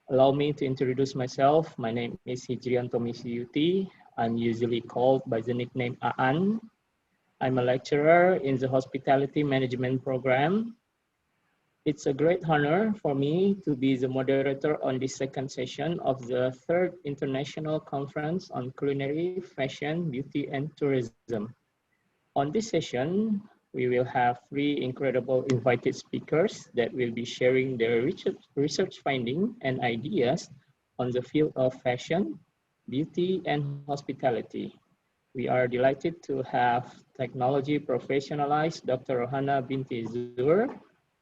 Allow me to introduce myself. My name is Hijrian Tomisiyuti. I'm usually called by the nickname Aan. I'm a lecturer in the Hospitality Management program. It's a great honor for me to be the moderator on this second session of the third International Conference on Culinary, Fashion, Beauty, and Tourism. On this session, we will have three incredible invited speakers that will be sharing their research findings and ideas on the field of fashion, beauty, and hospitality. We are delighted to have technology professionalized Dr. Rohana binti Zur.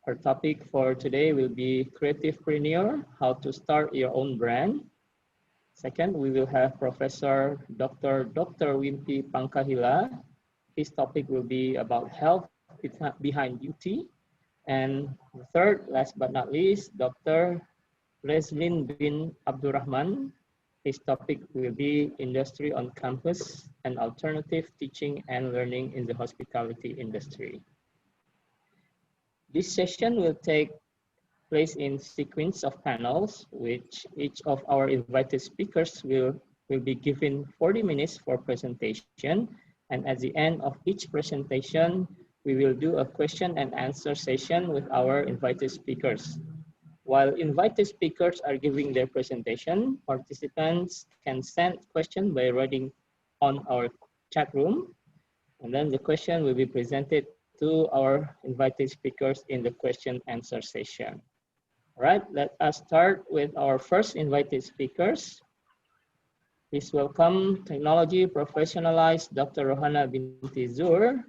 Her topic for today will be Creativepreneur, how to start your own brand. Second, we will have Professor Dr. Wimpy Pangkahila. His topic will be about health behind beauty. And third, last but not least, Dr. Reslin bin Abdurrahman. His topic will be industry on campus and alternative teaching and learning in the hospitality industry. This session will take place in sequence of panels, which each of our invited speakers will be given 40 minutes for presentation. And at the end of each presentation, we will do a question and answer session with our invited speakers. While invited speakers are giving their presentation, participants can send questions by writing on our chat room. And then the question will be presented to our invited speakers in the question answer session. All right, let us start with our first invited speakers. Please welcome technology professionalized Dr. Rohana binti Zur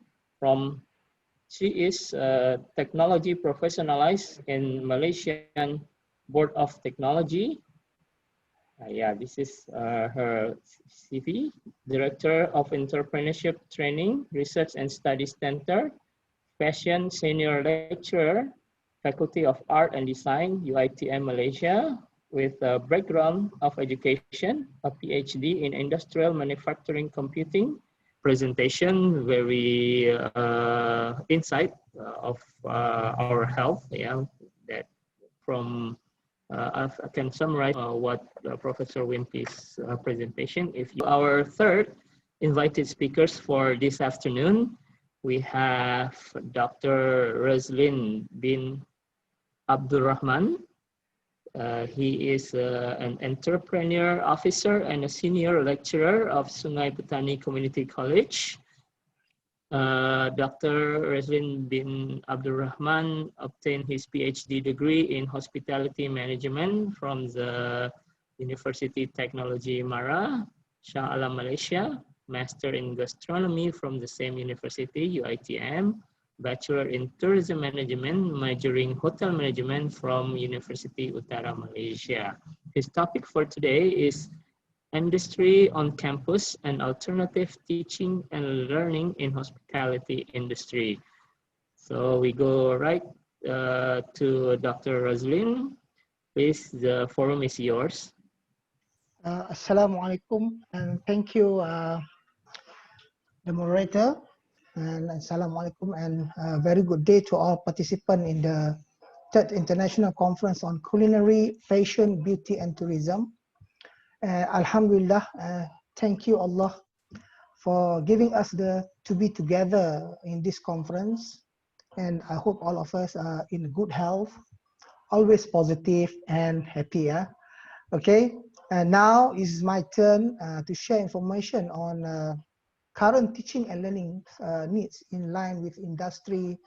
she is technology professionalized in Malaysian Board of Technology. This is her CV. Director of Entrepreneurship Training, Research and Studies Center, Fashion Senior Lecturer, Faculty of Art and Design, UiTM Malaysia, with a background of education, a PhD in Industrial Manufacturing Computing, presentation, very insight of our health, that from, I can summarize what Professor Wimpy's presentation. Our third invited speakers for this afternoon, we have Dr. Reslin bin Abdurrahman. He is an entrepreneur officer and a senior lecturer of Sungai Petani Community College. Dr. Reslin bin Abdurrahman obtained his PhD degree in hospitality management from the University Technology Mara, Shah Alam, Malaysia. Master in gastronomy from the same university, UiTM. Bachelor in Tourism Management, majoring Hotel Management from University Utara Malaysia. His topic for today is Industry on Campus and Alternative Teaching and Learning in Hospitality Industry. So we go right to Dr. Roslin. Please, the forum is yours. Assalamualaikum, and thank you, the moderator. And Assalamualaikum, and a very good day to all participants in the third International Conference on Culinary, Fashion, Beauty, and Tourism. Alhamdulillah, thank you Allah for giving us to be together in this conference. And I hope all of us are in good health, always positive and happy. Okay, and now is my turn to share information on current teaching and learning needs in line with industry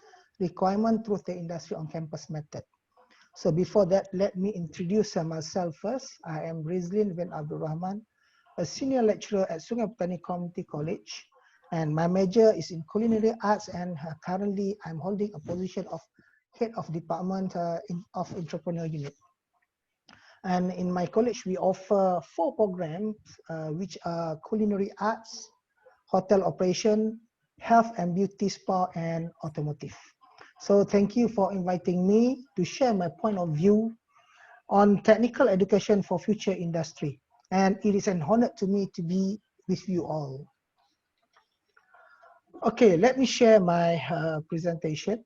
requirement through the industry on campus method. So before that, let me introduce myself first. I am Reslin bin Abdurrahman, a senior lecturer at Sungai Petani Community College, and my major is in culinary arts, and currently I'm holding a position of head of department of entrepreneur unit. And in my college, we offer 4 programs, which are culinary arts, hotel operation, health and beauty spa, and automotive. So thank you for inviting me to share my point of view on technical education for future industry. And it is an honor to me to be with you all. Okay, let me share my presentation.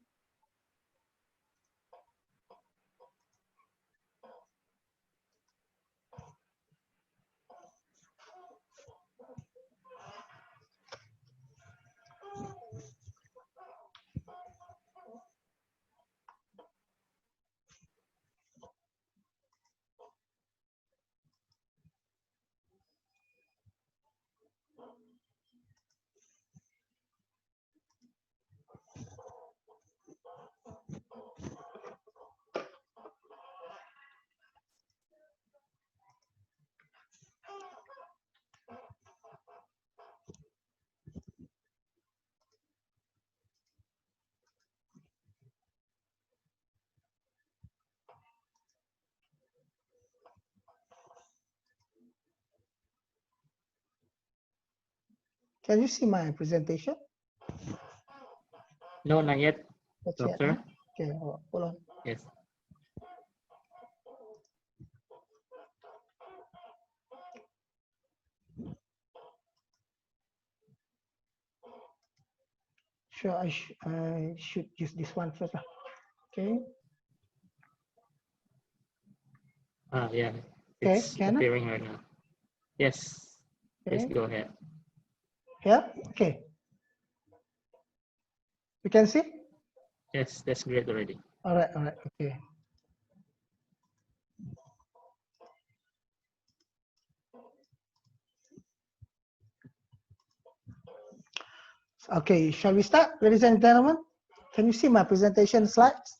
Can you see my presentation? No, not yet, Not yet, doctor. huh? Okay, hold on. Yes. Sure, I should use this one first. Okay, Yeah, okay, it's can I? appearing right now. Yes, please Okay, go ahead. yeah, okay. You can see? Yes, that's great already. All right, okay. Okay, shall we start, ladies and gentlemen? Can you see my presentation slides?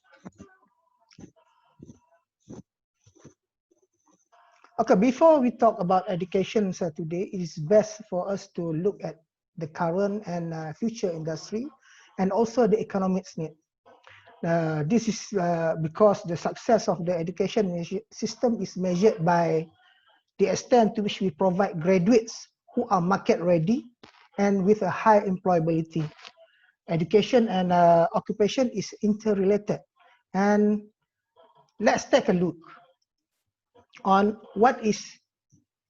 Okay, before we talk about education today, it is best for us to look at the current and future industry and also the economics need. This is because the success of the education system is measured by the extent to which we provide graduates who are market ready and with a high employability. Education and occupation is interrelated. And let's take a look on what is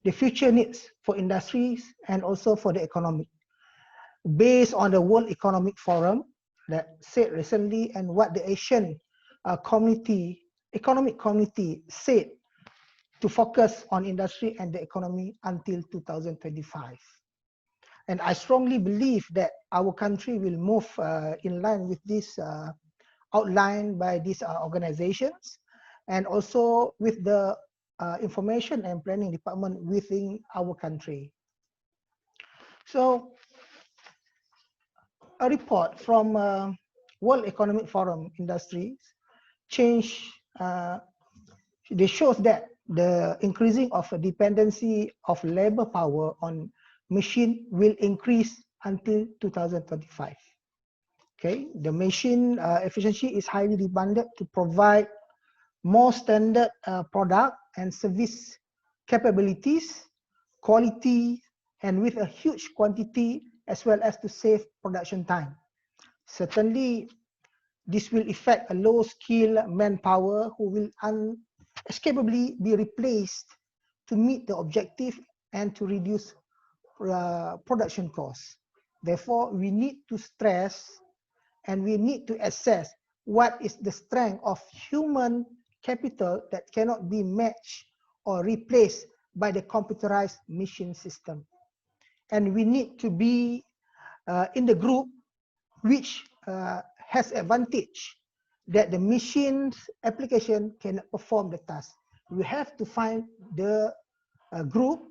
the future needs for industries and also for the economy. Based on the World Economic Forum that said recently and what the Asian economic community said to focus on industry and the economy until 2025. And I strongly believe that our country will move in line with this outlined by these organizations and also with the information and planning department within our country. So a report from World Economic Forum Industries change, they shows that the increasing of a dependency of labor power on machine will increase until 2025. Okay, the machine efficiency is highly demanded to provide more standard product and service capabilities, quality, and with a huge quantity as well as to save production time. Certainly, this will affect a low-skilled manpower who will unescapably be replaced to meet the objective and to reduce production costs. Therefore, we need to stress and we need to assess what is the strength of human capital that cannot be matched or replaced by the computerized machine system. And we need to be in the group which has advantage that the machine's application can perform the task. We have to find the group.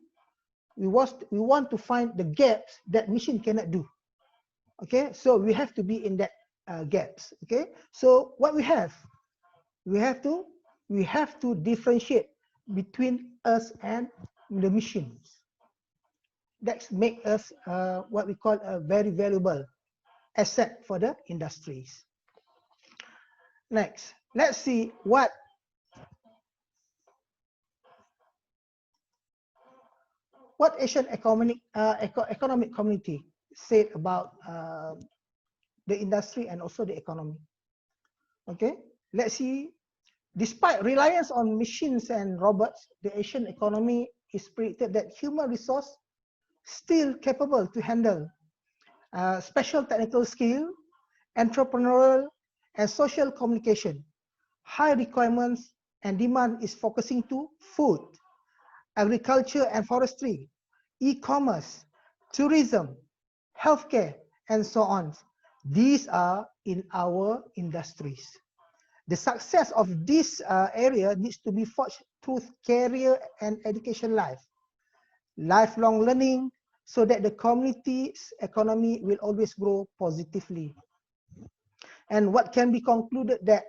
We want to find the gaps that machine cannot do. Okay, so we have to be in that gaps. Okay, so what we have to differentiate between us and the machines. That make us what we call a very valuable asset for the industries. Next, let's see what Asian economic community said about the industry and also the economy. Okay, let's see. Despite reliance on machines and robots, the Asian economy is predicted that human resource still capable to handle special technical skill, entrepreneurial, and social communication. High requirements and demand is focusing to food, agriculture and forestry, e-commerce, tourism, healthcare, and so on. These are in our industries. The success of this area needs to be forged through career and education lifelong learning, so that the community's economy will always grow positively. And what can be concluded that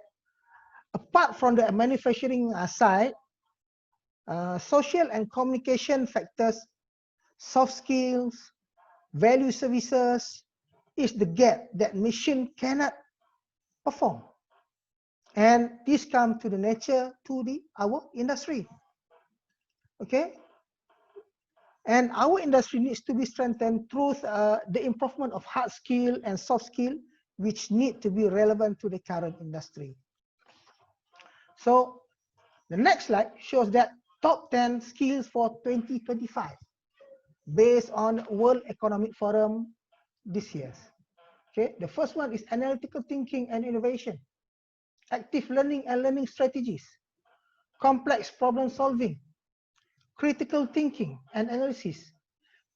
apart from the manufacturing side, social and communication factors, soft skills, value services is the gap that machine cannot perform. And this comes to the nature to our industry. Okay. And our industry needs to be strengthened through the improvement of hard skill and soft skill, which need to be relevant to the current industry. So the next slide shows that top 10 skills for 2025 based on World Economic Forum this year. Okay, the first one is analytical thinking and innovation, active learning and learning strategies, complex problem solving, critical thinking and analysis,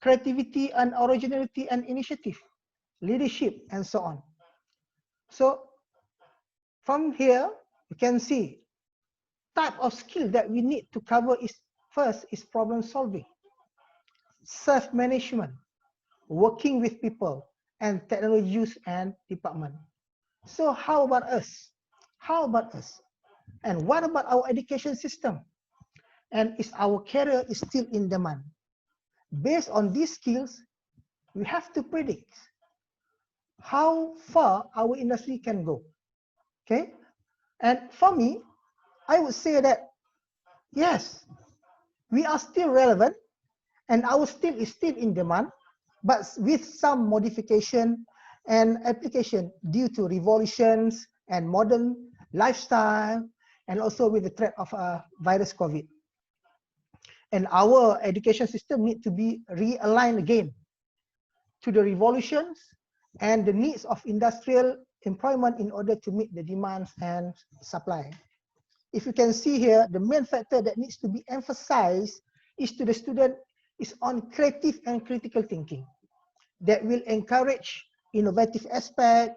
creativity and originality and initiative, leadership, and so on. So from here, you can see type of skill that we need to cover is first is problem solving, self-management, working with people, and technology use and department. So how about us? How about us? And what about our education system? And is our career is still in demand? Based on these skills, we have to predict how far our industry can go. Okay? And for me, I would say that yes, we are still relevant and our skill is still in demand, but with some modification and application due to revolutions and modern lifestyle, and also with the threat of virus COVID. And our education system need to be realigned again to the revolutions and the needs of industrial employment in order to meet the demands and supply. If you can see here, the main factor that needs to be emphasized is to the student is on creative and critical thinking that will encourage innovative aspect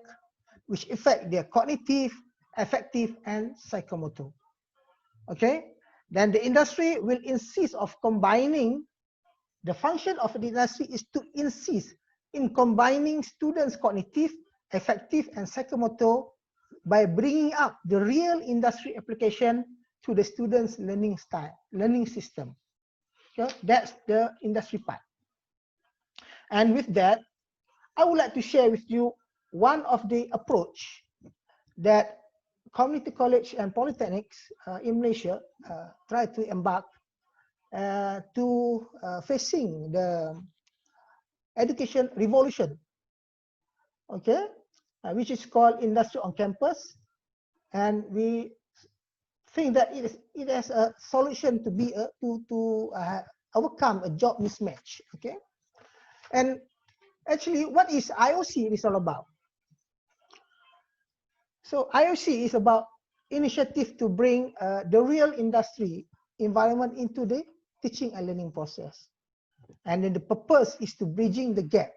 which affect their cognitive, affective, and psychomotor. Okay, then the industry will insist of combining, the function of the industry is to insist in combining students' cognitive, affective, and psychomotor by bringing up the real industry application to the students' learning style, learning system. Okay? That's the industry part. And with that, I would like to share with you one of the approach that community college and polytechnics in Malaysia try to embark to facing the education revolution, okay, which is called industry on campus, and we think that it has a solution to be to overcome a job mismatch, okay. And actually, what is IOC is all about? So IOC is about initiative to bring the real industry environment into the teaching and learning process. And then the purpose is to bridging the gap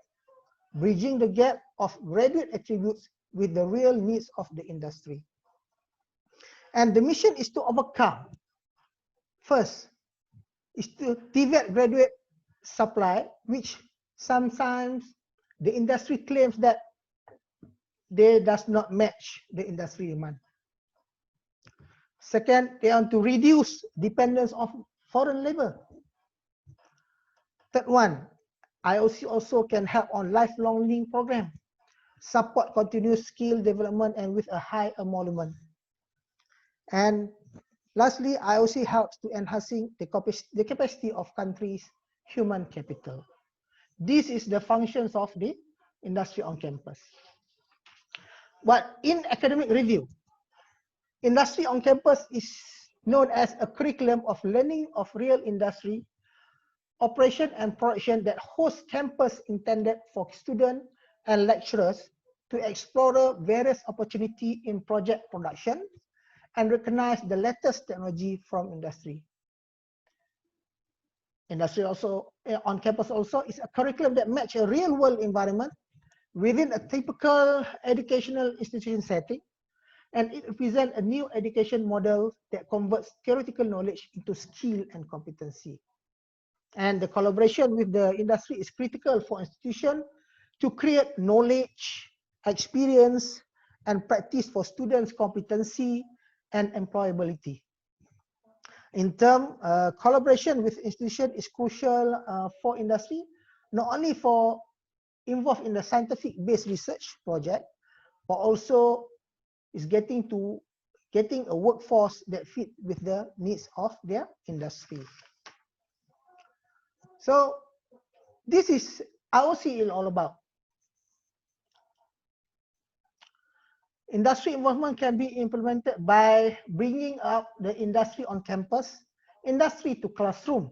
of graduate attributes with the real needs of the industry. And the mission is to overcome, first, is to develop graduate supply, which sometimes the industry claims that they does not match the industry demand. Second, they want to reduce dependence of foreign labor. Third one, IOC also can help on lifelong learning program, support continuous skill development and with a high emolument. And lastly, IOC helps to enhancing the capacity of countries' human capital. This is the functions of the industry on campus. But in academic review, industry on campus is known as a curriculum of learning of real industry, operation and production that hosts campus intended for students and lecturers to explore various opportunities in project production and recognize the latest technology from industry. Industry also on campus also is a curriculum that matches a real world environment within a typical educational institution setting, and it represents a new education model that converts theoretical knowledge into skill and competency. And the collaboration with the industry is critical for institutions to create knowledge, experience, and practice for students' competency and employability. In term, collaboration with institution is crucial for industry, not only for involved in the scientific-based research project, but also is getting a workforce that fit with the needs of their industry. So this is IOC is all about. Industry involvement can be implemented by bringing up the industry on campus, industry to classroom,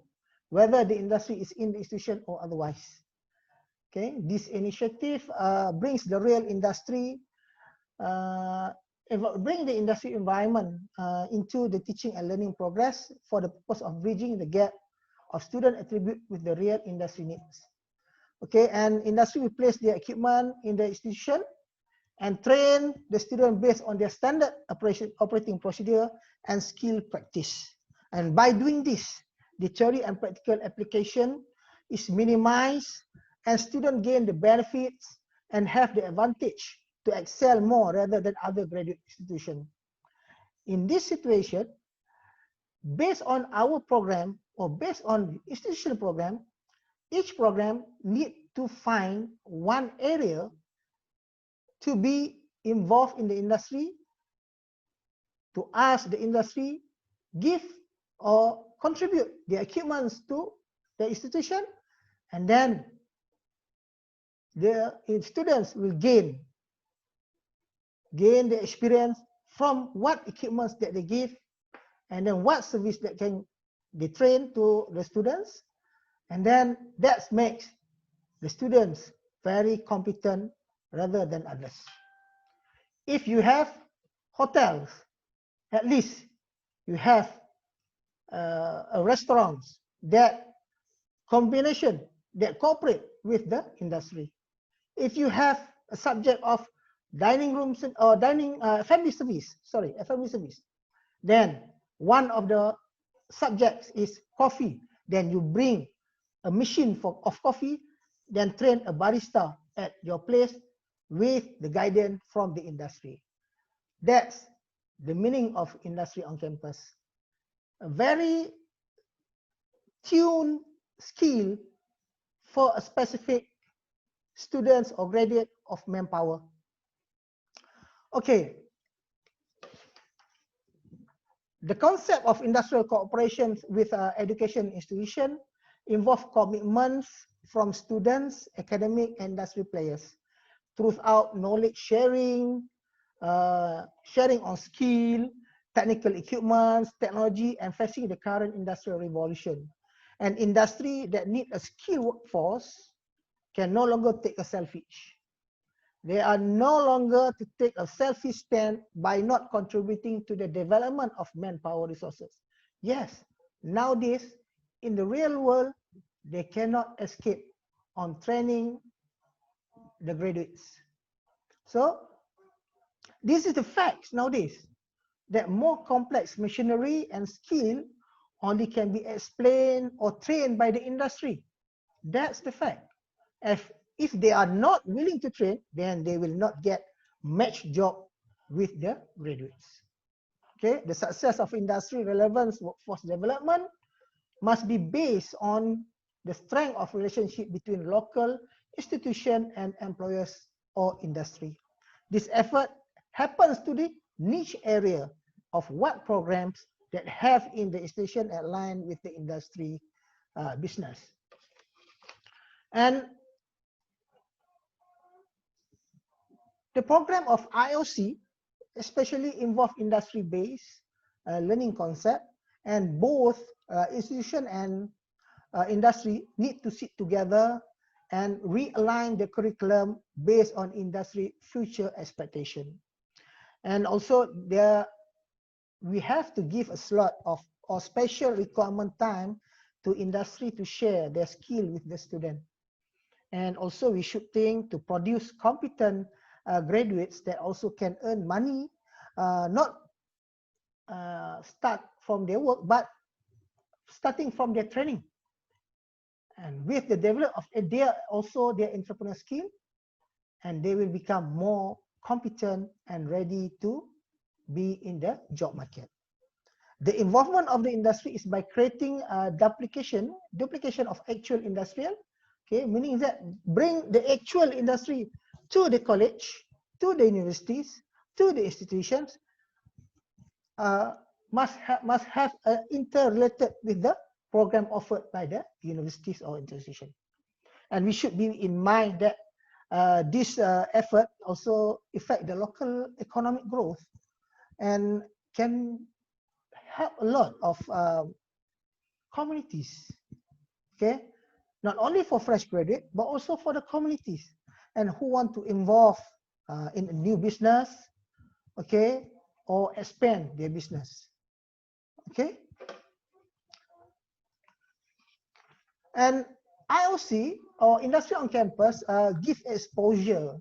whether the industry is in the institution or otherwise. Okay, this initiative brings the real industry, bring the industry environment into the teaching and learning progress for the purpose of bridging the gap of student attribute with the real industry needs. Okay, and industry will place their equipment in the institution and train the student based on their standard operating procedure and skill practice. And by doing this, the theory and practical application is minimized and students gain the benefits and have the advantage to excel more rather than other graduate institutions. In this situation, based on our program or based on institutional program, each program need to find one area to be involved in the industry, to ask the industry, give or contribute the equipments to the institution, and then the students will gain the experience from what equipments that they give, and then what service that can be trained to the students, and then that makes the students very competent rather than others. If you have hotels, at least you have restaurants that combination that cooperate with the industry. If you have a subject of dining rooms or family service, then one of the subjects is coffee. Then you bring a machine of coffee, then train a barista at your place with the guidance from the industry. That's the meaning of industry on campus. A very tuned skill for a specific students or graduate of manpower. Okay. The concept of industrial cooperation with education institution involve commitments from students, academic, and industry players throughout knowledge sharing, sharing on skill, technical equipments, technology, and facing the current industrial revolution. An industry that need a skilled workforce can no longer take a selfish. They are no longer to take a selfish stand by not contributing to the development of manpower resources. Yes, nowadays, in the real world, they cannot escape on training the graduates. So, this is the facts nowadays, that more complex machinery and skill only can be explained or trained by the industry. That's the fact. If they are not willing to train, then they will not get match job with the graduates. Okay, the success of industry relevance workforce development must be based on the strength of relationship between local institution and employers or industry. This effort happens to the niche area of what programs that have in the institution aligned with the industry business. And the program of IOC especially involve industry-based learning concept, and both institution and industry need to sit together and realign the curriculum based on industry future expectation. And also we have to give a slot of or special requirement time to industry to share their skill with the student. And also we should think to produce competent graduates that also can earn money, not start from their work, but starting from their training. And with the development of their entrepreneurial skill, and they will become more competent and ready to be in the job market. The involvement of the industry is by creating a duplication of actual industrial, okay, meaning that bring the actual industry to the college, to the universities, to the institutions, must have interrelated with the program offered by the universities or institution. And we should be in mind that this effort also affect the local economic growth and can help a lot of communities, okay? Not only for fresh graduate, but also for the communities and who want to involve in a new business, okay, or expand their business, okay? And IOC or industry on campus give exposure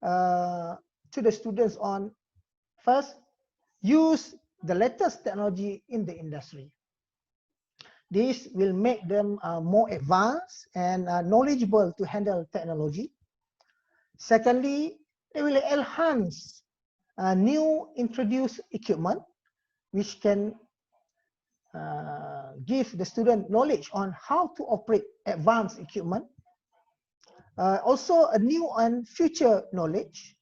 to the students on first, use the latest technology in the industry. This will make them more advanced and knowledgeable to handle technology. Secondly, they will enhance new introduced equipment, which can give the student knowledge on how to operate advanced equipment. Also, a new and future knowledge.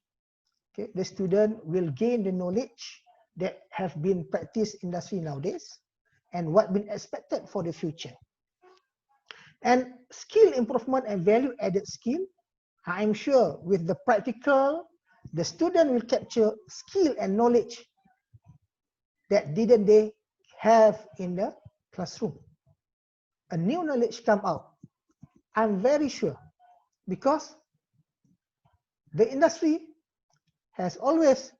Okay, the student will gain the knowledge that have been practiced in industry nowadays and what been expected for the future. And skill improvement and value added skill, I'm sure with the practical, the student will capture skill and knowledge that didn't they have in the classroom. A new knowledge come out, I'm very sure, because the industry has always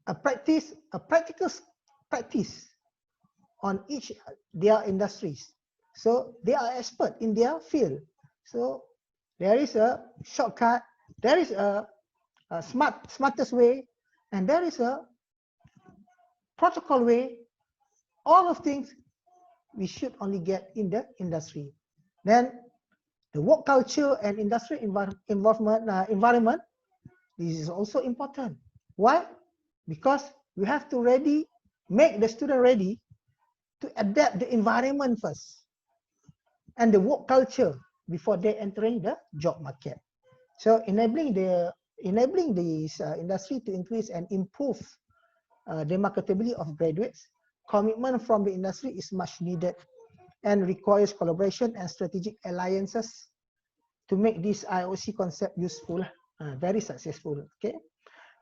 a practical practice on each their industries. So they are expert in their field. So there is a shortcut, there is a smartest way, and there is a protocol way. All of things we should only get in the industry. Then the work culture and industry environment, this is also important. Why? Because we have to make the student ready to adapt the environment first and the work culture before they entering the job market. So enabling this industry to increase and improve the marketability of graduates, commitment from the industry is much needed and requires collaboration and strategic alliances to make this IOC concept useful, very successful. Okay,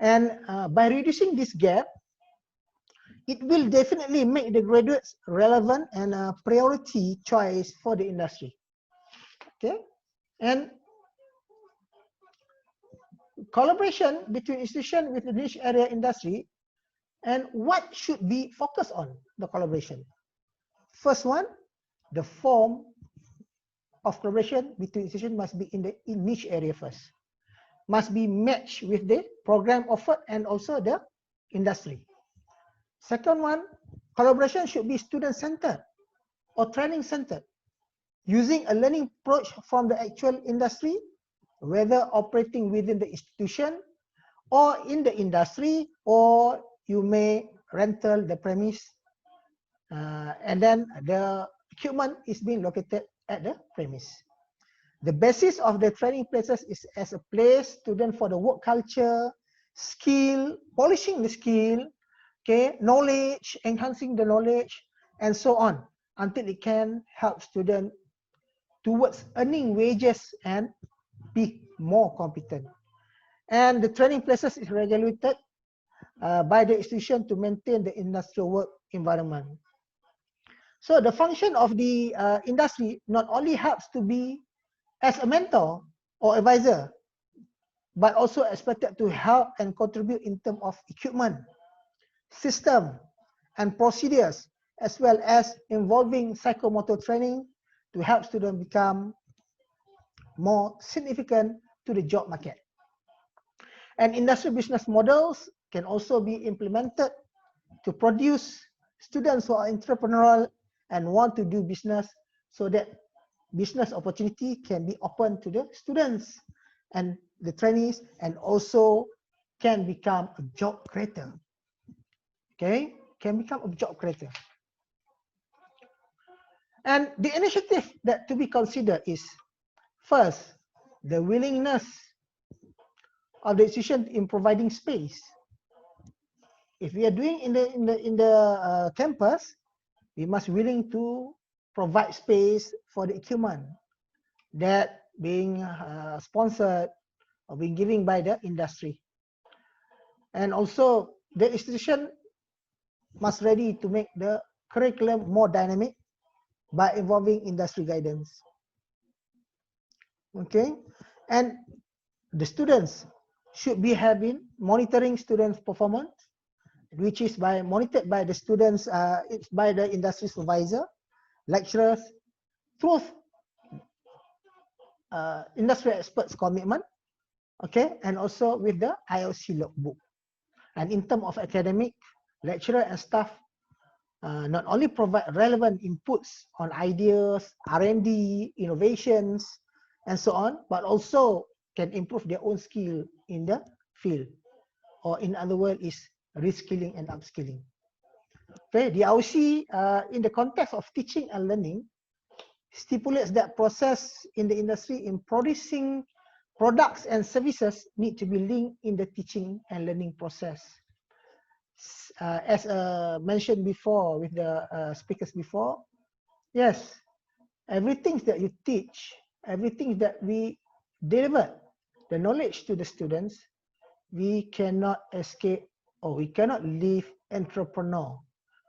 and by reducing this gap, it will definitely make the graduates relevant and a priority choice for the industry. Okay, and collaboration between institution with the niche area industry, and what should be focused on the collaboration. First one, the form of collaboration between institutions must be in the niche area first, must be matched with the program offered and also the industry. Second one, collaboration should be student-centered or training-centered, using a learning approach from the actual industry, whether operating within the institution or in the industry, or you may rental the premise, and then the equipment is being located at the premise. The basis of the training places is as a place student for the work culture, skill, polishing the skill, okay, knowledge, enhancing the knowledge, and so on, until it can help student towards earning wages and be more competent. And the training places is regulated by the institution to maintain the industrial work environment. So the function of the industry not only helps to be as a mentor or advisor, but also expected to help and contribute in terms of equipment, system, and procedures, as well as involving psychomotor training to help students become more significant to the job market. And industry business models can also be implemented to produce students who are entrepreneurial and want to do business, so that business opportunity can be open to the students and the trainees, and also can become a job creator. Okay, can become a job creator. And the initiative that to be considered is, first, the willingness of the institution in providing space. If we are doing in the campus, we must willing to provide space for the equipment that being sponsored or being given by the industry. And also the institution must ready to make the curriculum more dynamic by involving industry guidance. Okay, and the students should be having monitoring students' performance, which is monitored by the students, it's by the industry supervisor, lecturers, through industry experts' commitment, okay, and also with the IOC logbook. And in terms of academic, lecturer and staff not only provide relevant inputs on ideas, R&D, innovations, and so on, but also can improve their own skill in the field, or in other words, is reskilling and upskilling. Okay, the IOC in the context of teaching and learning stipulates that process in the industry in producing products and services need to be linked in the teaching and learning process. As mentioned before with the speakers before, yes, everything that you teach, everything that we deliver, the knowledge to the students, we cannot escape, or we cannot leave entrepreneur.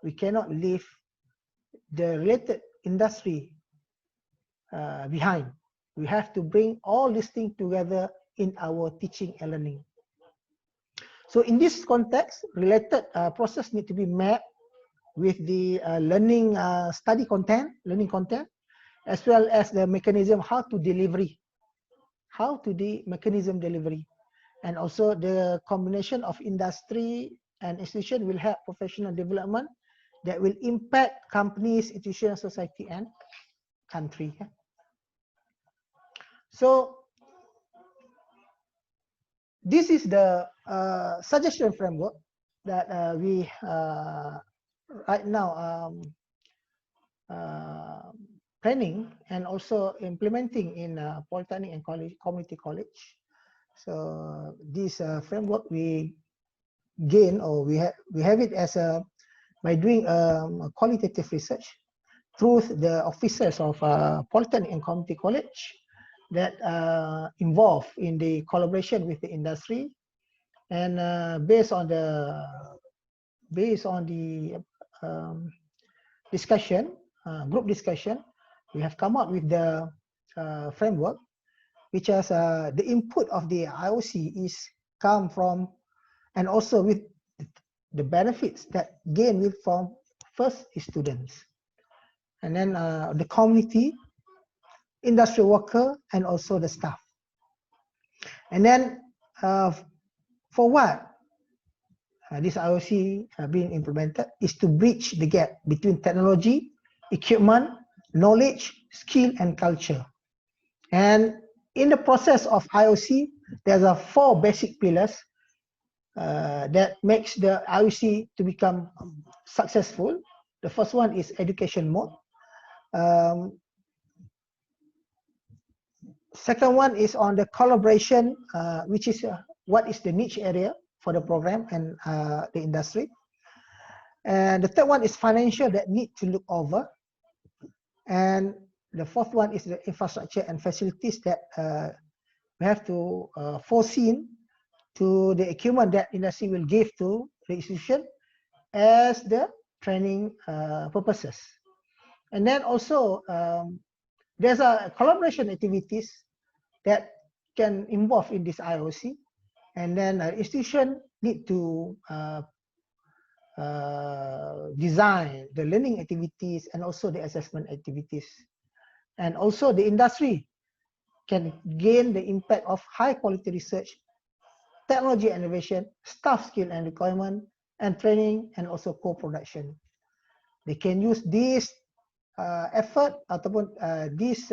We cannot leave the related industry behind. We have to bring all these things together in our teaching and learning. So in this context, related process need to be mapped with the learning study content, learning content, as well as the mechanism how to delivery, how to the mechanism delivery, and also the combination of industry and institution will help professional development that will impact companies, institutions, society, and country. So this is the suggestion framework that we right now planning and also implementing in Polytechnic and Community College. So this framework we gain, or we have it as a by doing qualitative research through the officers of Polytechnic and Community College that involved in the collaboration with the industry, and based on the discussion, group discussion, we have come up with the framework, which has the input of the IOC is come from, and also with the benefits that gain with from first students, and then the community, industrial worker, and also the staff. And then for what this IOC being implemented is to bridge the gap between technology, equipment, knowledge, skill, and culture. And in the process of IOC, there's 4 basic pillars that makes the IOC to become successful. The first one is education mode. Second one is on the collaboration, which is what is the niche area for the program and the industry. And the third one is financial that need to look over. And the fourth one is the infrastructure and facilities that we have to foresee to the equipment that industry will give to the institution as the training purposes. And then also there's a collaboration activities that can involve in this IOC, and then institution need to design the learning activities and also the assessment activities. And also the industry can gain the impact of high quality research, technology innovation, staff skill and requirement, and training, and also co-production. They can use this effort ataupun this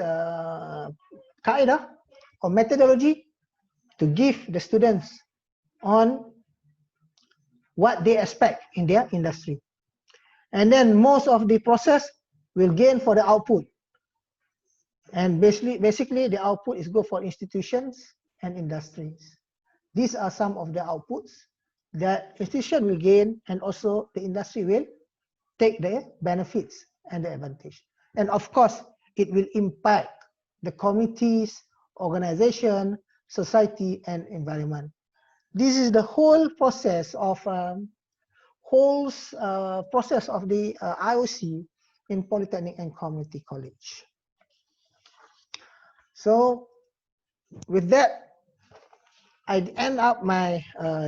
kaidah or methodology to give the students on what they expect in their industry. And then most of the process will gain for the output. And basically the output is good for institutions and industries. These are some of the outputs that institution will gain and also the industry will take the benefits and the advantage. And of course, it will impact the communities, organization, society, and environment. This is the whole process of the IOC in Polytechnic and Community College. So with that, I end up my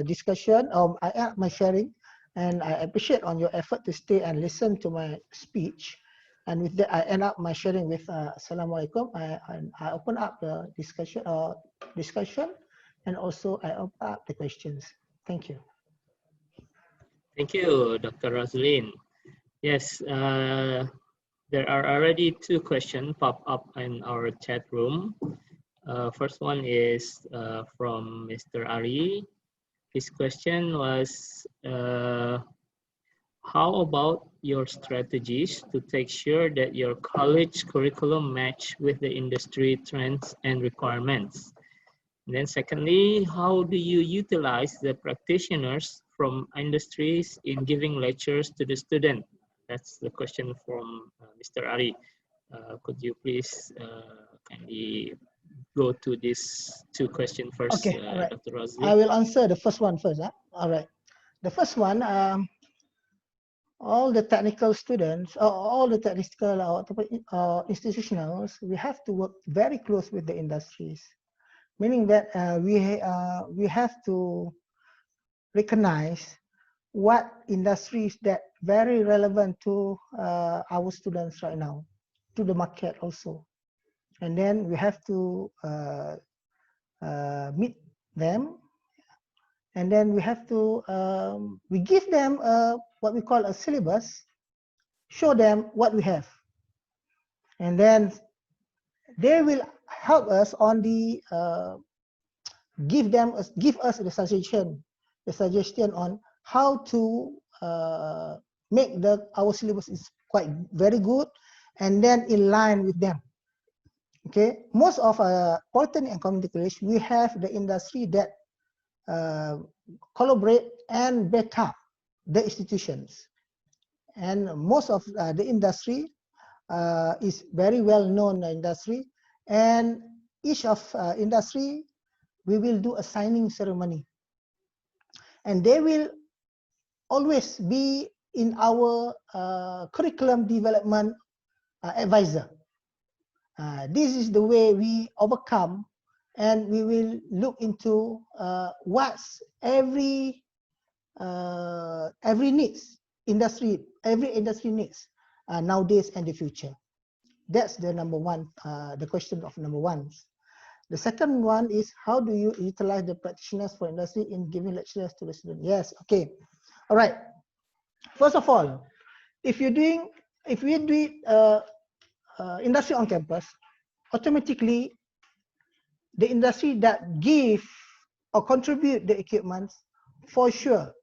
discussion, or I end up my sharing, and I appreciate on your effort to stay and listen to my speech. And with that, I end up my sharing with Assalamualaikum. I open up the discussion, and also I open up the questions. Thank you. Thank you, Dr. Roslin. Yes, there are already two questions pop up in our chat room. First one is from Mr. Ari. His question was, how about your strategies to take sure that your college curriculum match with the industry trends and requirements? And then secondly, how do you utilize the practitioners from industries in giving lectures to the student? That's the question from Mr. Ari. Could you please kindly go to these two questions first, Okay, all right. Dr. Roslin? I will answer the first one first. All right. The first one, all the technical students, all the technical institutionals, we have to work very close with the industries, meaning that we have to recognize what industries that very relevant to our students right now, to the market also. And then we have to meet them, and then we have to we give them what we call a syllabus, show them what we have, and then they will help us on the give us the suggestion on how to make our syllabus is quite very good, and then in line with them. Okay, most of Polytechnic and Community College, we have the industry that collaborate and back up the institutions, and most of the industry is very well known industry, and each of industry we will do a signing ceremony, and they will always be in our curriculum development advisor. This is the way we overcome, and we will look into what's every needs every industry needs nowadays and the future. That's the number one, the question of number one. The second one is, how do you utilize the practitioners for industry in giving lectures to the students? Yes, okay, all right. First of all, if we do industry on campus, automatically the industry that give or contribute the equipment, for sure,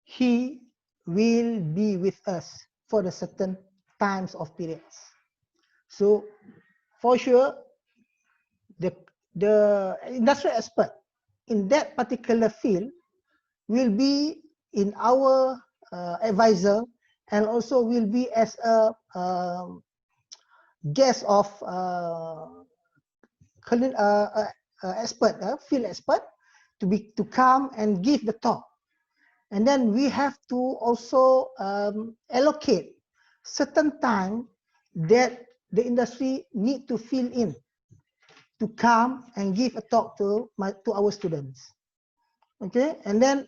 he will be with us for the certain times of periods. So for sure, the industrial expert in that particular field will be in our advisor, and also will be as a guest of expert, field expert, to come and give the talk. And then we have to also allocate certain time that the industry need to fill in to come and give a talk to our students. Okay, and then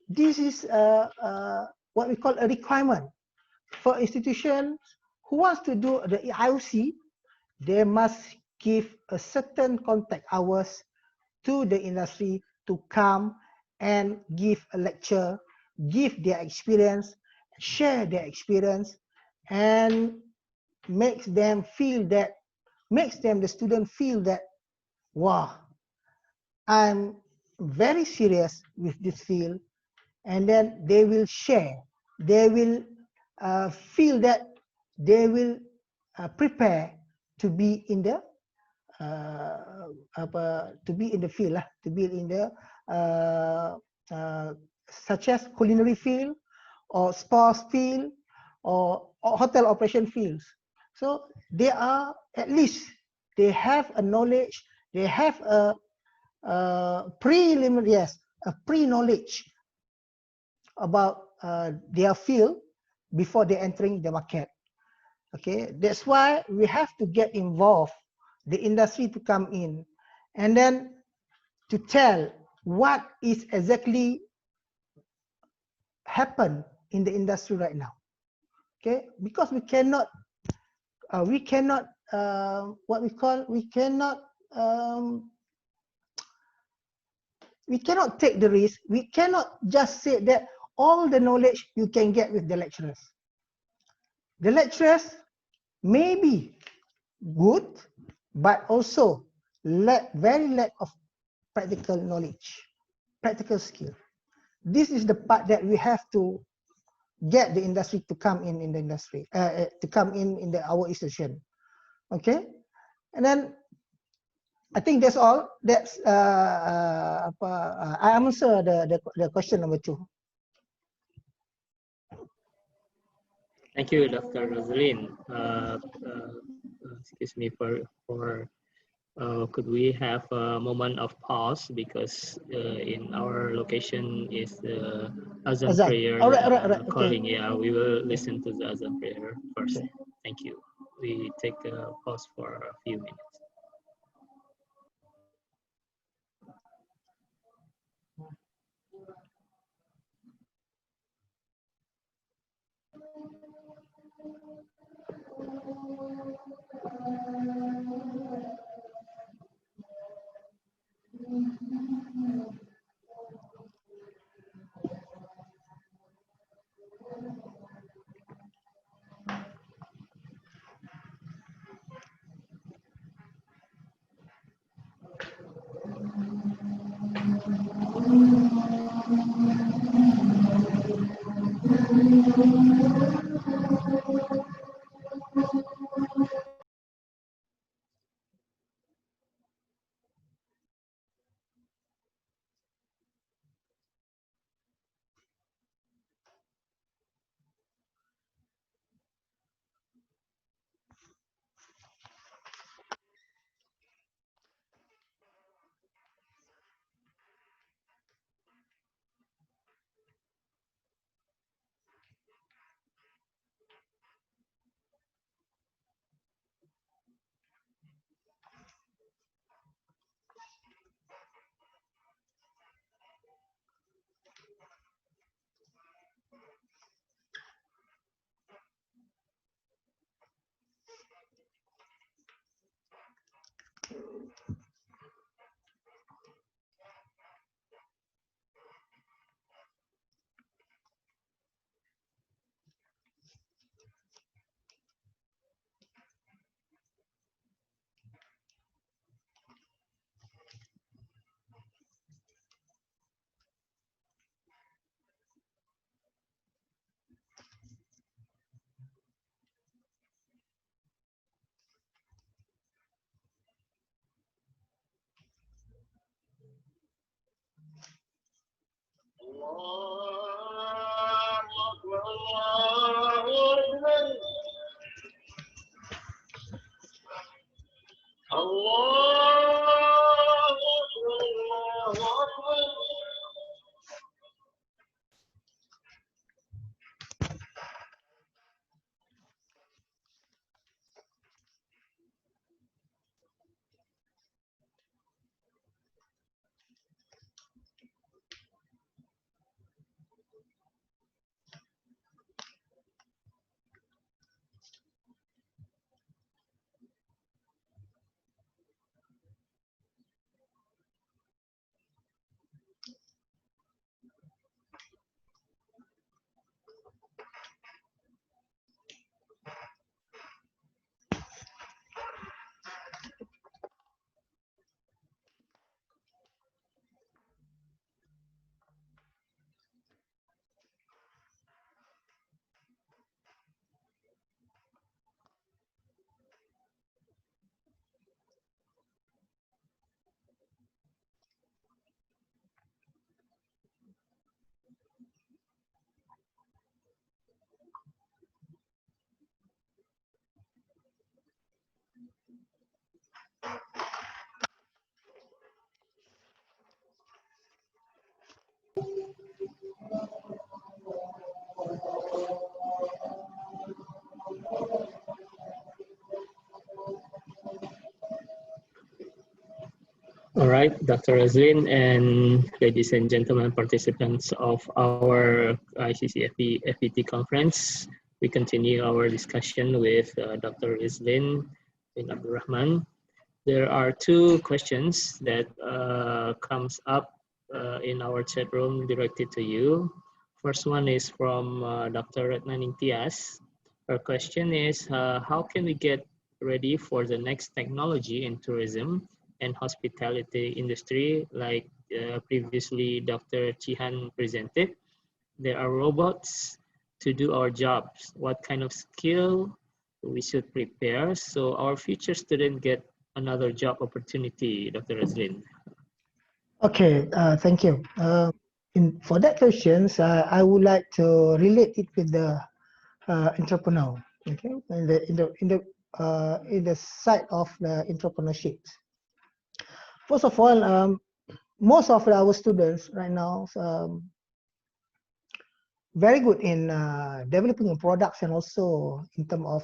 this is what we call a requirement for institutions who wants to do the IOC. They must give a certain contact hours to the industry to come and give a lecture, give their experience, share their experience, and makes the student feel that, wow, I'm very serious with this field. And then they will share, they will feel that they will prepare to be in the field, to be in the such as culinary field, or sports field or hotel operation fields. So they are, at least they have a knowledge, they have a preliminary, yes, a pre-knowledge about their field before they entering the market. Okay, that's why we have to get involved, the industry to come in, and then to tell what is exactly happen in the industry right now. Okay, because we cannot what we call, we cannot take the risk. We cannot just say that all the knowledge you can get with the lecturers. The lecturers may be good, but also very lack of practical knowledge, practical skill. This is the part that we have to get the industry to come in the industry, to come in our institution. Okay, and then I think that's all. That's I answer the question number 2. Thank you, Dr. Rosaline. Excuse me could we have a moment of pause, because in our location is the Azan prayer All right. calling. Okay. Yeah, we will listen to the Azan prayer first. Okay. Thank you. We take a pause for a few minutes. right, Dr. Razlin and ladies and gentlemen, participants of our ICC FET conference, we continue our discussion with Dr. Razlin bin Abdul Rahman. There are two questions that comes up in our chat room directed to you. First one is from Dr. Retnaning Tias. Her question is, how can we get ready for the next technology in tourism and hospitality industry, like previously Dr. Chihan presented? There are robots to do our jobs. What kind of skill we should prepare so our future student get another job opportunity, Dr. Razlin? Okay, thank you. For that questions, I would like to relate it with the entrepreneur. Okay, in the side of the entrepreneurship. First of all, most of our students right now very good in developing products and also in terms of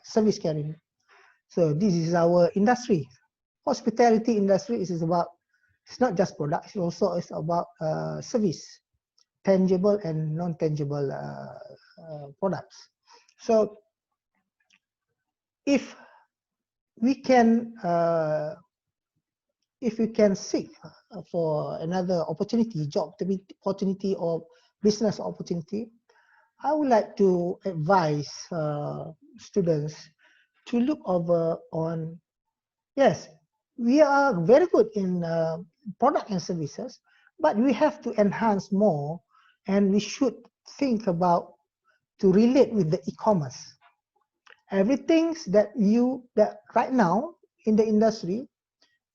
service carrying. So this is our industry. Hospitality industry is about, it's not just products, it also is about service, tangible and non-tangible products. So if we can seek for another opportunity, job opportunity or business opportunity, I would like to advise students to look over on, yes, we are very good in product and services, but we have to enhance more, and we should think about to relate with the e-commerce. Everything that right now in the industry,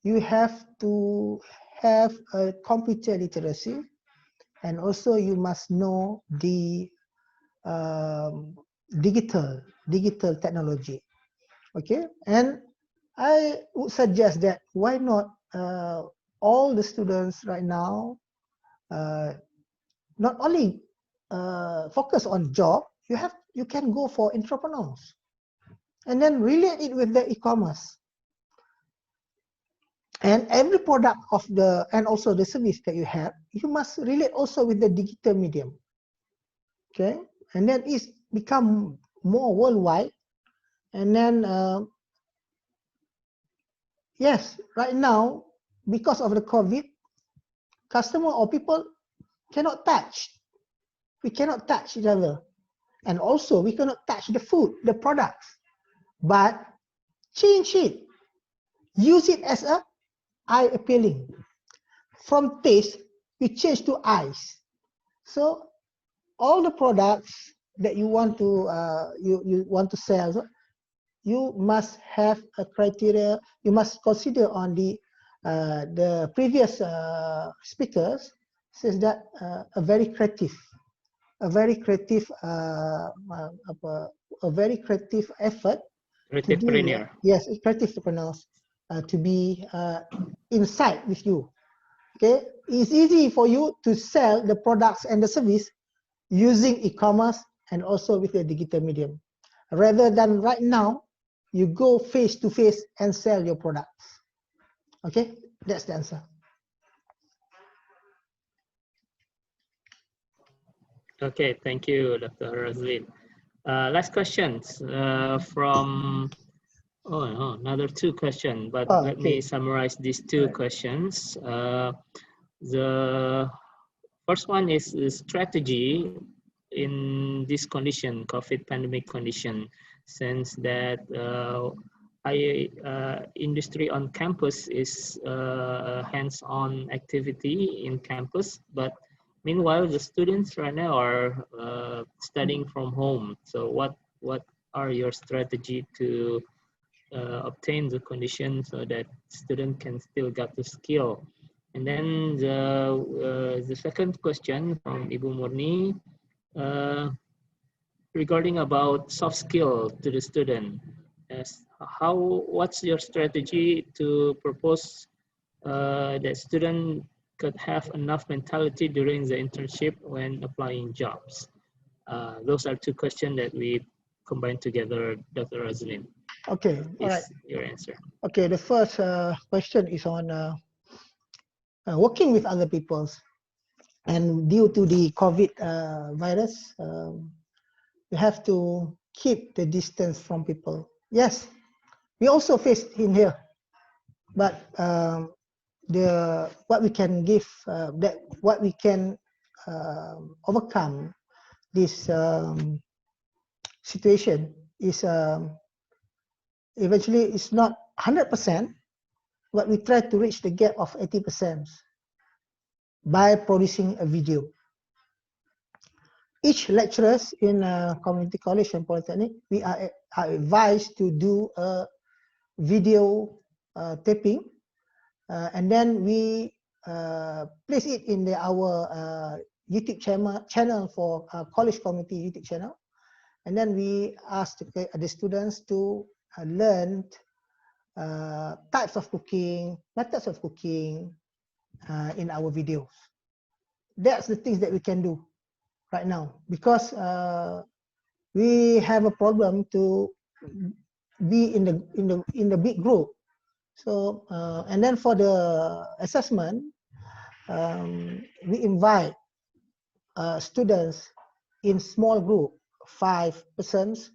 you have to have a computer literacy, and also you must know the digital technology. Okay, and I would suggest that why not all the students right now not only focus on job, you can go for entrepreneurs and then relate it with the e-commerce. And every product of and also the service that you have, you must relate also with the digital medium. Okay, and then it's become more worldwide. And then, yes, right now, because of the COVID, customer or people cannot touch. We cannot touch each other. And also, we cannot touch the food, the products. But change it. Use it as a eye appealing. From taste, we change to eyes. So all the products that you want to you want to sell, you must have a criteria. You must consider on the previous speakers says that a very creative effort to be yes, creative entrepreneurs to be inside with you. Okay, it's easy for you to sell the products and the service using e-commerce and also with the digital medium, rather than right now you go face to face and sell your products. Okay, that's the answer. Okay, thank you, Dr. Razlin. Last questions from, oh no, another two questions, but let me summarize these two questions. The first one is the strategy in this condition, COVID pandemic condition, since that industry on campus is hands-on activity in campus, but meanwhile the students right now are studying from home. So what are your strategy to obtain the condition so that student can still get the skill? And then the second question from Ibu Murni regarding about soft skill to the student. What's your strategy to propose that student could have enough mentality during the internship when applying jobs? Those are two questions that we combined together, Dr. Razlin. Okay, all right. Your answer. Okay, the first question is on working with other people. And due to the COVID virus, you have to keep the distance from people. Yes, we also face in here, but what we can give, what we can overcome this situation is eventually it's not 100%, but we try to reach the gap of 80% by producing a video. Each lecturers in community college and polytechnic, we are advised to do a video taping, and then we place it in our YouTube channel for college community YouTube channel, and then we ask the students to learn types of cooking, methods of cooking in our videos. That's the things that we can do right now, because we have a problem to be in the big group. So and then for the assessment, we invite students in small group, 5 persons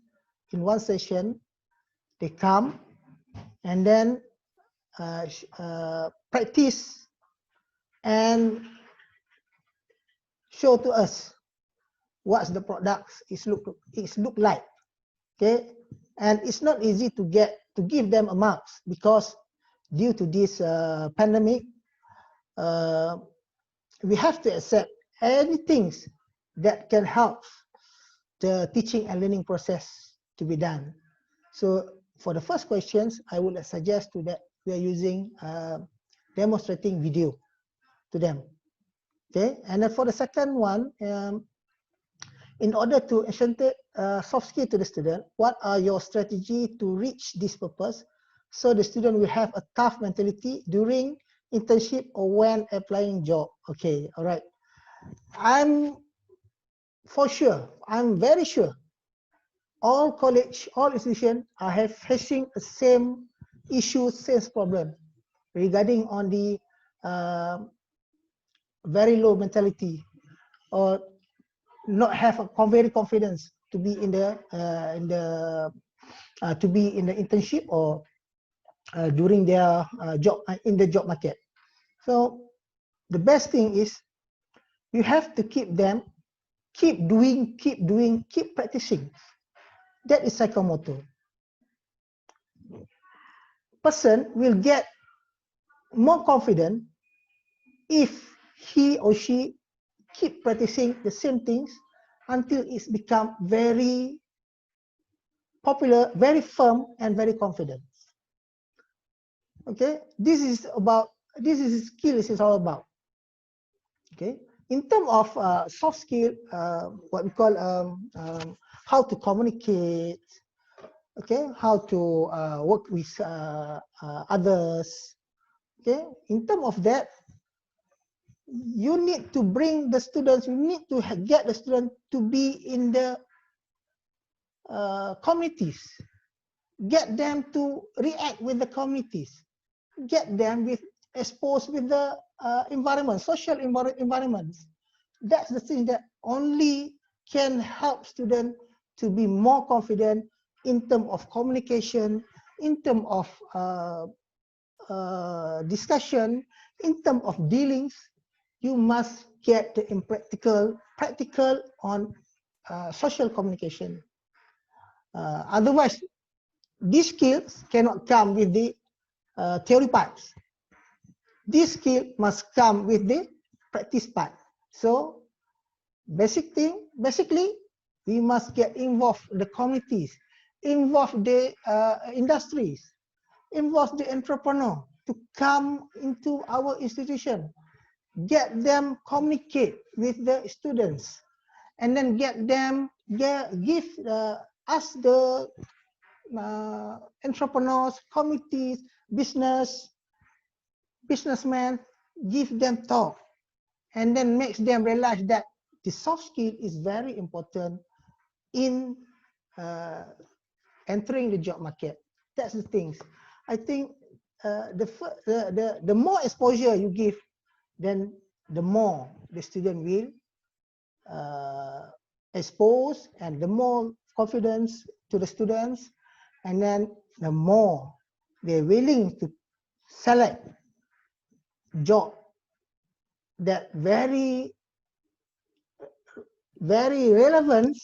in one session. They come and then practice and show to us what's the products look like. Okay, and it's not easy to give them a marks, because due to this pandemic, we have to accept anything that can help the teaching and learning process to be done. So for the first questions, I would suggest that we are using demonstrating video to them. Okay, and then for the second one, in order to ensure soft skill to the student, what are your strategy to reach this purpose? So the student will have a tough mentality during internship or when applying job. Okay, all right. I'm very sure, all college, all institutions are facing the same issue, same problem regarding on the very low mentality, or not have a very confidence to be in the internship or during their job in the job market. So the best thing is you have to keep doing, keep practicing. That is psychomotor. Person will get more confident if he or she keep practicing the same things until it's become very popular, very firm, and very confident. Okay, this is skill. This is all about. Okay, in terms of soft skill, what we call how to communicate. Okay, how to work with others. Okay, in terms of that, you need to bring the students, you need to get the students to be in the communities, get them to react with the communities, get them exposed with the environment, social environments. That's the thing that only can help students to be more confident in terms of communication, in terms of discussion, in terms of dealings. You must get the practical on social communication. Otherwise, these skills cannot come with the theory parts. This skill must come with the practice part. So, basically, we must get involved the communities, involve the industries, involve the entrepreneur to come into our institution, get them communicate with the students, and then give us the entrepreneurs, committees, businessmen, give them talk, and then makes them realize that the soft skill is very important in entering the job market. That's the things. I think the more exposure you give then the more the student will expose, and the more confidence to the students, and then the more they're willing to select job that very relevant,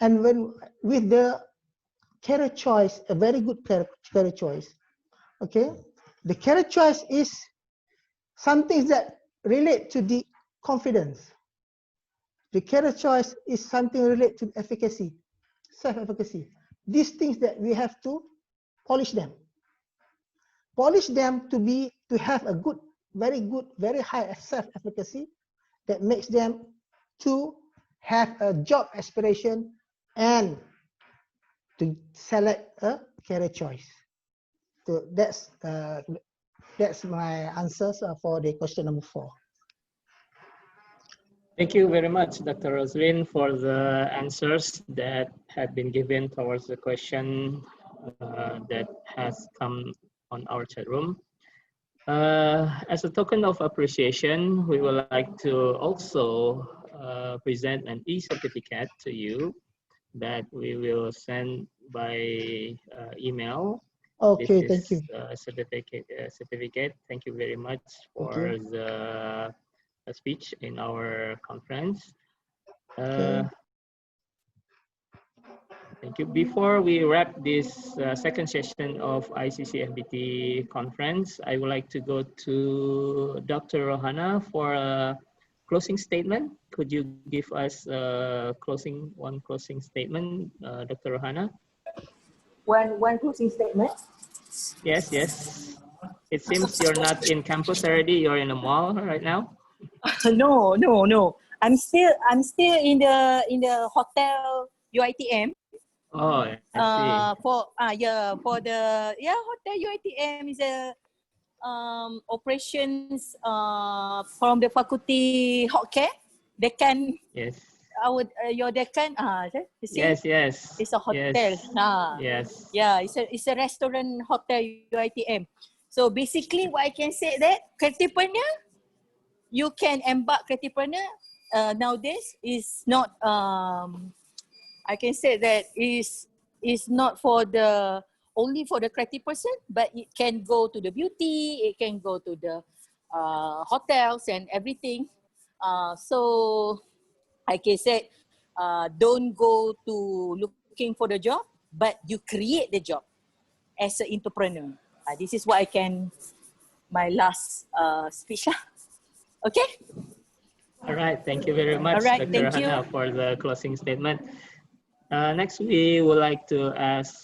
and when with the career choice, a very good career choice. Okay, the career choice is something that relate to the confidence. The career choice is something related to efficacy, self-efficacy. These things that we have to polish them. Polish them to have a good, very high self-efficacy that makes them to have a job aspiration and to select a career choice. So that's my answers for the question number 4. Thank you very much, Dr. Roslyn, for the answers that have been given towards the question that has come on our chat room. As a token of appreciation, we would like to also present an e-certificate to you that we will send by email. Okay, this thank you. Certificate. Thank you very much for the speech in our conference. Thank you. Before we wrap this second session of ICC-FBT conference, I would like to go to Dr. Rohana for a closing statement. Could you give us one closing statement, Dr. Rohana? One closing statement? Yes, yes. It seems you're not in campus already. You're in a mall right now. No. I'm still in the hotel UiTM. Oh, I see. For the hotel UiTM is a operations from the faculty healthcare. They can your decan you see? Yes. It's a hotel. Yes. Yeah, it's a restaurant hotel UiTM. So basically what I can say that creativepreneur, you can embark creativepreneur nowadays is not I can say that is not for the only for the creative person, but it can go to the beauty, it can go to the hotels and everything. So I can say don't go to looking for the job, but you create the job as an entrepreneur. This is what I can, my last speech. Okay? All right. Thank you very much, Dr. Hana, for the closing statement. Next, we would like to ask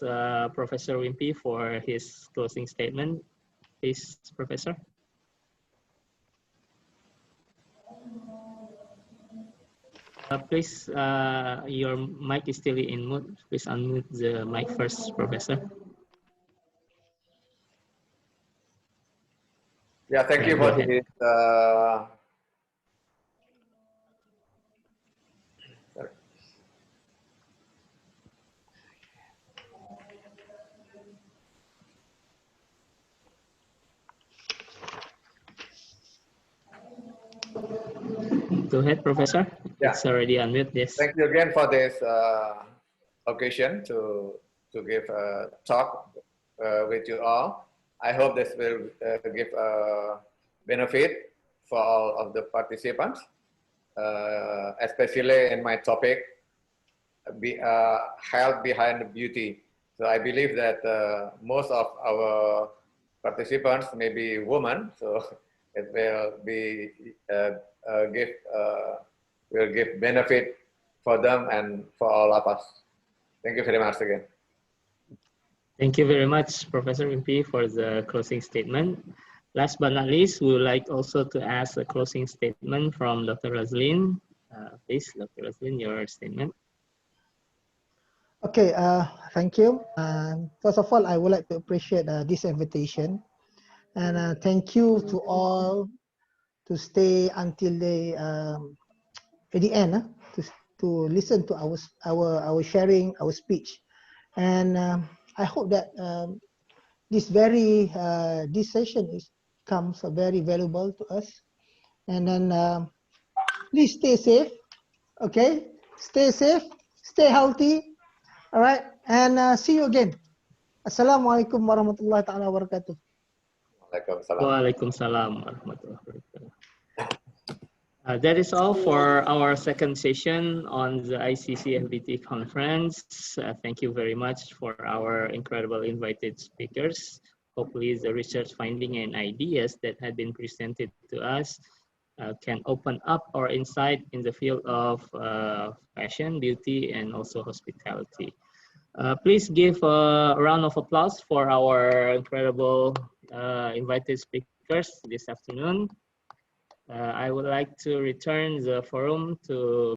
Professor Wimpy for his closing statement. Please, Professor. Please, your mic is still in mute. Please unmute the mic first, Professor. Yeah, thank you for this. Go ahead, Professor. Yeah. It's already unmuted. Yes. Thank you again for this occasion to give a talk with you all. I hope this will give a benefit for all of the participants, especially in my topic, health behind the beauty. So I believe that most of our participants may be women, so it will be will give benefit for them and for all of us. Thank you very much again. Thank you very much, Professor Wimpy, for the closing statement. Last but not least, we would like also to ask a closing statement from Dr. Roslyn. Please, Dr. Roslyn, your statement. Okay, thank you. First of all, I would like to appreciate this invitation, and thank you to all to stay until at the end to listen to our sharing, our speech, and I hope that this session comes very valuable to us, And then please stay safe. Okay, stay safe, stay healthy. All right, and see you again. Assalamualaikum warahmatullahi taala wabarakatuh. Waalaikumsalam. Waalaikumsalam warahmatullahi wabarakatuh. That is all for our second session on the ICC FBT conference. Thank you very much for our incredible invited speakers. Hopefully the research finding and ideas that had been presented to us can open up our insight in the field of fashion, beauty, and also hospitality. Please give a round of applause for our incredible invited speakers this afternoon. I would like to return the forum to